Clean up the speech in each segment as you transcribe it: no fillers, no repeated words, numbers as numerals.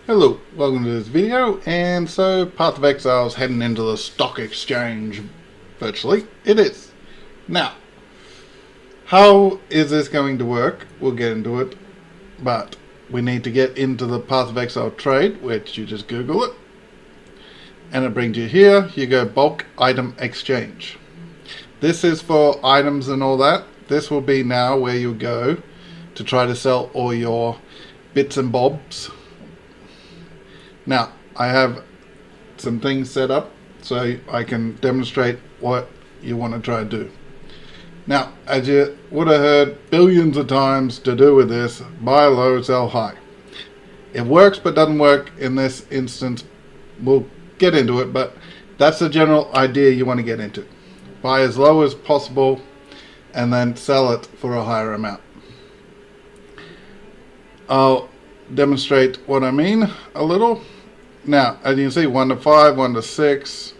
Hello, welcome to this video. And so Path of Exile is heading into the stock exchange virtually. It is. Now, how is this going to work? We'll get into it, but we need to get into the Path of Exile trade, which you just Google it and it brings you here. You go bulk item exchange. This is for items and all that. This will be now where you go to try to sell all your bits and bobs. Now, I have some things set up so I can demonstrate what you want to try to do. Now, as you would have heard billions of times to do with this, buy low, sell high. It works but doesn't work in this instance. We'll get into it, but that's the general idea you want to get into. Buy as low as possible and then sell it for a higher amount. I'll demonstrate what I mean a little. Now, as you can see, 1 to 5, 1 to 6,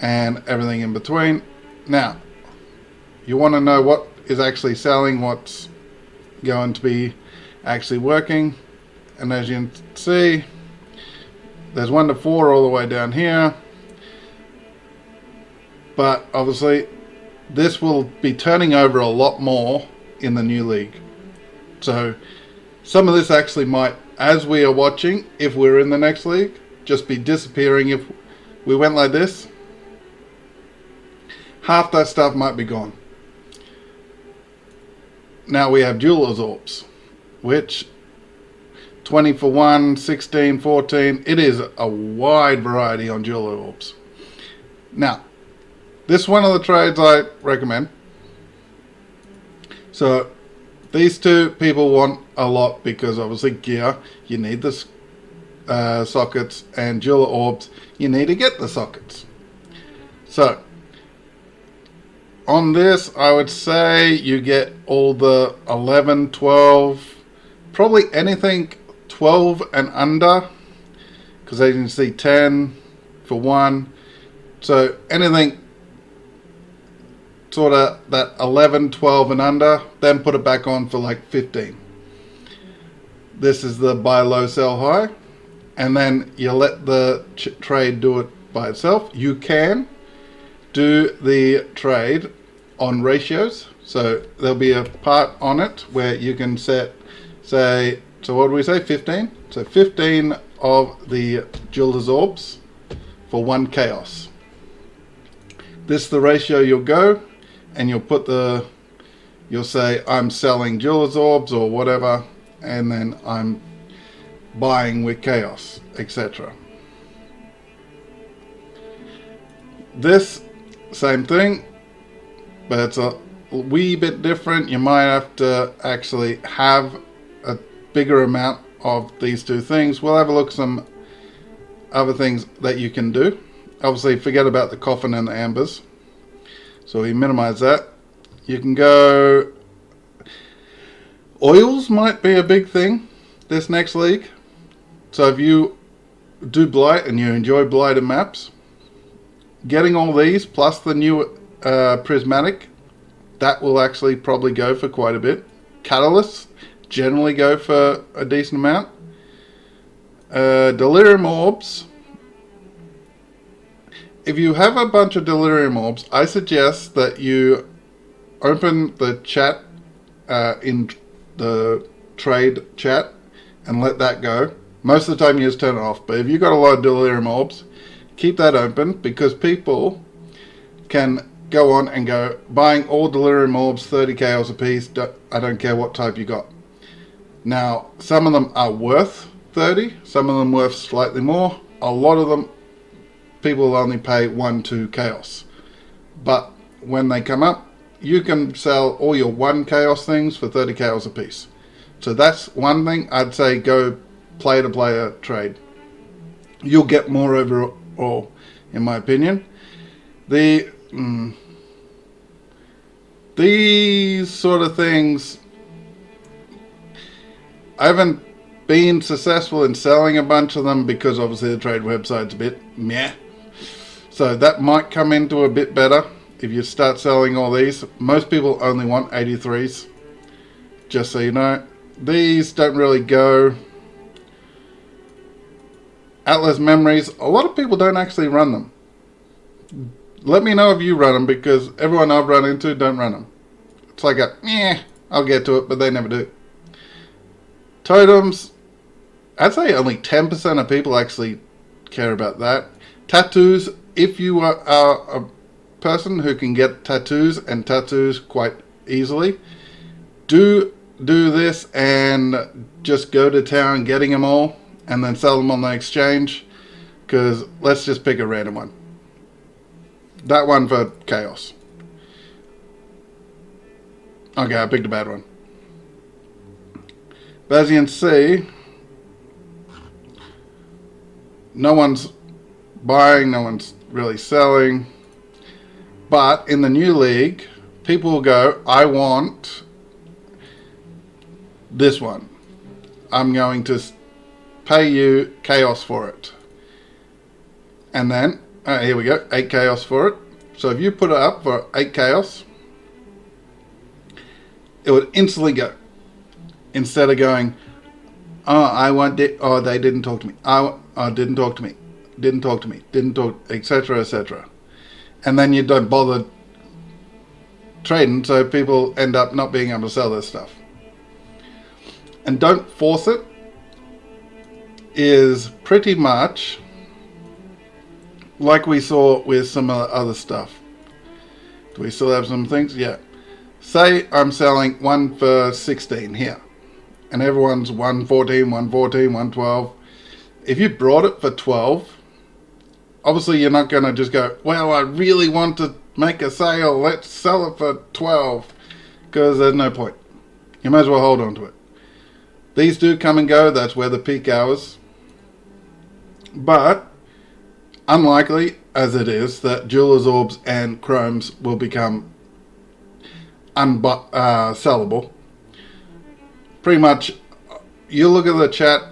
and everything in between. Now, you want to know what is actually selling, what's going to be actually working. And as you can see, there's 1 to 4 all the way down here. But obviously, this will be turning over a lot more in the new league. So, some of this actually might, as we are watching, if we're in the next league, just be disappearing. If we went like this, half that stuff might be gone. Now we have Jeweler's Orbs, which 20 for 1, 16, 14, it is a wide variety on Jeweler's Orbs. Now, this is one of the trades I recommend. So, these two people want a lot because obviously gear, you need the sockets, and Jeweler Orbs, you need to get the sockets. So, on this, I would say you get all the 11, 12, probably anything 12 and under, because as you can see 10 for 1. So, anything sort of that 11, 12 and under, then put it back on for like 15. This is the buy low, sell high, and then you let the trade do it by itself. You can do the trade on ratios, so there'll be a part on it where you can set, say, so what do we say, 15? So 15 of the Jeweler's Orbs for 1 chaos. This is the ratio you'll go, and you'll put the, you'll say I'm selling Jeweler's Orbs or whatever, and then I'm buying with chaos, etc. This same thing, but it's a wee bit different. You might have to actually have a bigger amount of these two things. We'll have a look at some other things that you can do. Obviously, forget about the coffin and the ambers. So we minimize that. You can go, oils might be a big thing this next league. So if you do Blight and you enjoy Blighted maps, getting all these plus the new prismatic, that will actually probably go for quite a bit. Catalysts generally go for a decent amount. Delirium Orbs. If you have a bunch of Delirium Orbs, I suggest that you open the chat in the trade chat and let that go. Most of the time you just turn it off, but if you've got a lot of Delirium Orbs, keep that open, because people can go on and go buying all Delirium Orbs 30 chaos a piece. I don't care what type you got. Now, some of them are worth 30, some of them worth slightly more. A lot of them people will only pay 1, 2 chaos. But when they come up, you can sell all your 1 chaos things for 30 chaos a piece. So that's one thing. I'd say go player to player trade. You'll get more overall, in my opinion. These sort of things, I haven't been successful in selling a bunch of them because obviously the trade website's a bit meh. So that might come into a bit better if you start selling all these. Most people only want 83s, just so you know. These don't really go Atlas memories, a lot of people don't actually run them. Let me know if you run them, because everyone I've run into don't run them. It's like I'll get to it, but they never do. Totems, I'd say only 10% of people actually care about that. Tattoos, if you are a person who can get tattoos and tattoos quite easily, do this and just go to town getting them all and then sell them on the exchange, because let's just pick a random one. That one for chaos. Okay, I picked a bad one. Bazian C. No one's buying, no one's really selling. But in the new league, people will go, I want this one. I'm going to pay you chaos for it. And then, here we go, 8 chaos for it. So if you put it up for 8 chaos, it would instantly go. Instead of going, oh, I want it, oh, they didn't talk to me. Oh, didn't talk to me. Didn't talk to me. Didn't talk, etc., etc. And then you don't bother trading, so people end up not being able to sell their stuff. And don't force it is pretty much like we saw with some of the other stuff. Do we still have some things? Yeah. Say I'm selling one for 16 here, and everyone's 114, 114, 112. If you brought it for 12, obviously you're not going to just go, well, I really want to make a sale, let's sell it for 12, because there's no point. You might as well hold on to it. These do come and go, that's where the peak hours. But unlikely as it is that Jeweler's Orbs and Chromes will become sellable. Pretty much, you look at the chat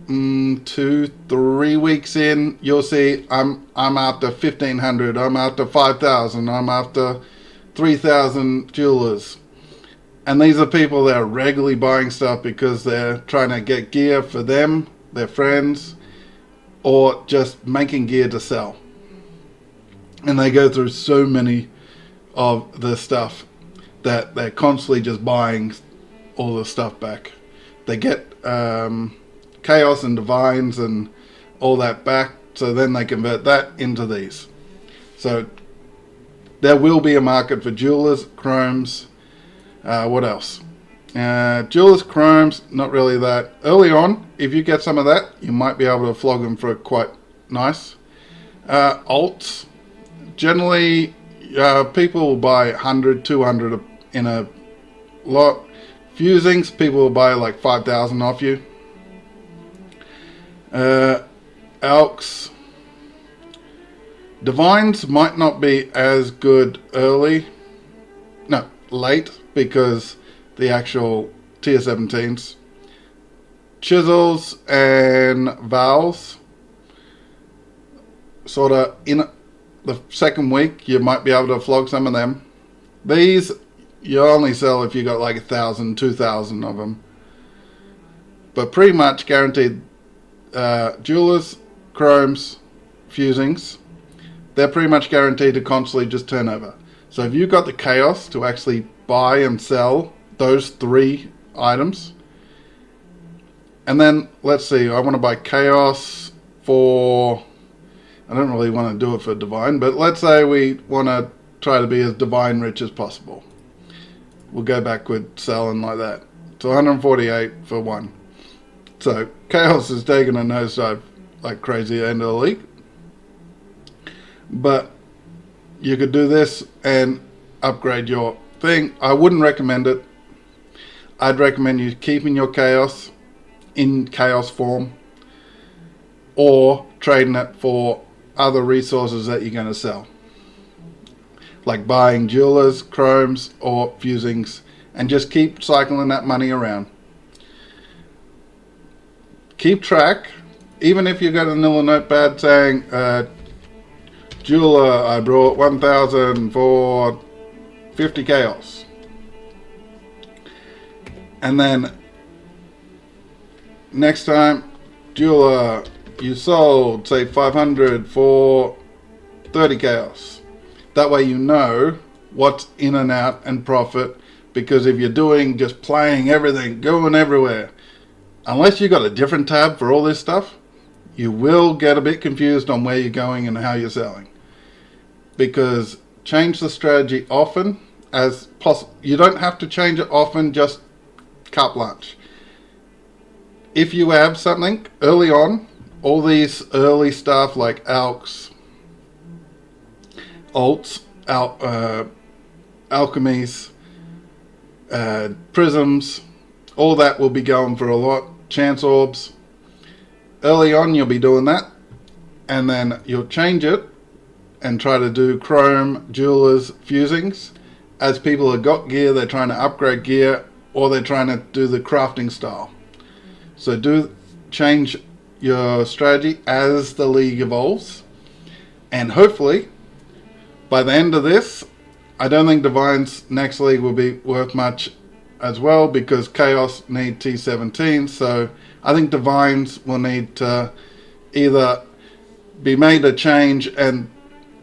2-3 weeks in, you'll see I'm after 1,500, I'm after 5,000, I'm after 3,000 jewelers. And these are people that are regularly buying stuff because they're trying to get gear for them, their friends, or just making gear to sell. And they go through so many of the stuff that they're constantly just buying all the stuff back. They get chaos and divines and all that back, so then they convert that into these. So there will be a market for jewelers, chromes. What else? Jewelers, chromes, not really that. Early on, if you get some of that, you might be able to flog them for quite nice. Alts, generally people will buy 100, 200 in a lot. Fusings, people will buy like 5,000 off you. Elks, divines might not be as good late, because the actual tier 17s. Chisels and vowels, sort of in the second week you might be able to flog some of them. These you only sell if you got like 1,000, 2,000 of them, but pretty much guaranteed. Jewelers, chromes, fusings, they're pretty much guaranteed to constantly just turn over. So if you've got the chaos to actually buy and sell those 3 items, and then let's see, I want to buy chaos for, I don't really want to do it for divine, but let's say we want to try to be as divine rich as possible. We'll go back with selling like that. So 148 for 1. So chaos is taking a nosedive like crazy at the end of the league. But you could do this and upgrade your thing. I wouldn't recommend it. I'd recommend you keeping your chaos in chaos form, or trading it for other resources that you're going to sell, like buying jewelers, chromes, or fusings, and just keep cycling that money around. Keep track, even if you got a little notepad saying, jeweler, I brought 1,000 for 50 chaos. And then next time, jeweler, you sold, say 500 for 30 chaos. That way you know what's in and out and profit, because if you're doing just playing everything, going everywhere, unless you got a different tab for all this stuff, you will get a bit confused on where you're going and how you're selling. Because change the strategy often as possible. You don't have to change it often, just carte blanche. If you have something early on, all these early stuff like alks, alts, alchemies, prisms, all that will be going for a lot. Chance orbs. Early on you'll be doing that, and then you'll change it and try to do chrome, jewelers, fusings. As people have got gear, they're trying to upgrade gear, or they're trying to do the crafting style. So do change your strategy as the league evolves, and hopefully by the end of this, I don't think Divine's next league will be worth much as well, because Chaos need T17, so I think Divines will need to either be made a change,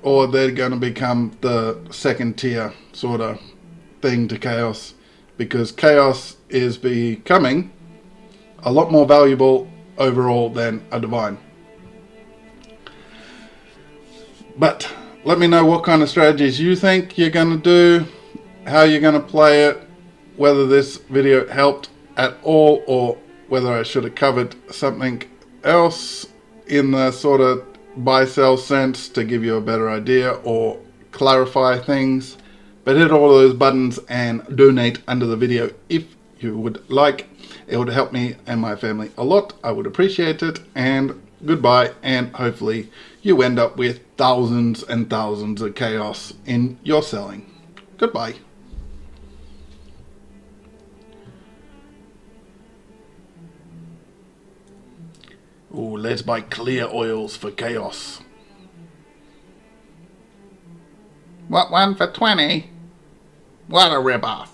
or they're going to become the second tier sort of thing to Chaos, because Chaos is becoming a lot more valuable overall than a Divine. But let me know what kind of strategies you think you're going to do, how you're going to play it, whether this video helped at all, or whether I should have covered something else in the sort of buy-sell sense to give you a better idea or clarify things. But hit all those buttons and donate under the video if you would like. It would help me and my family a lot. I would appreciate it. And goodbye, and hopefully you end up with thousands and thousands of chaos in your selling. Goodbye. Ooh, let's buy clear oils for chaos. What, one for 20? What a ripoff.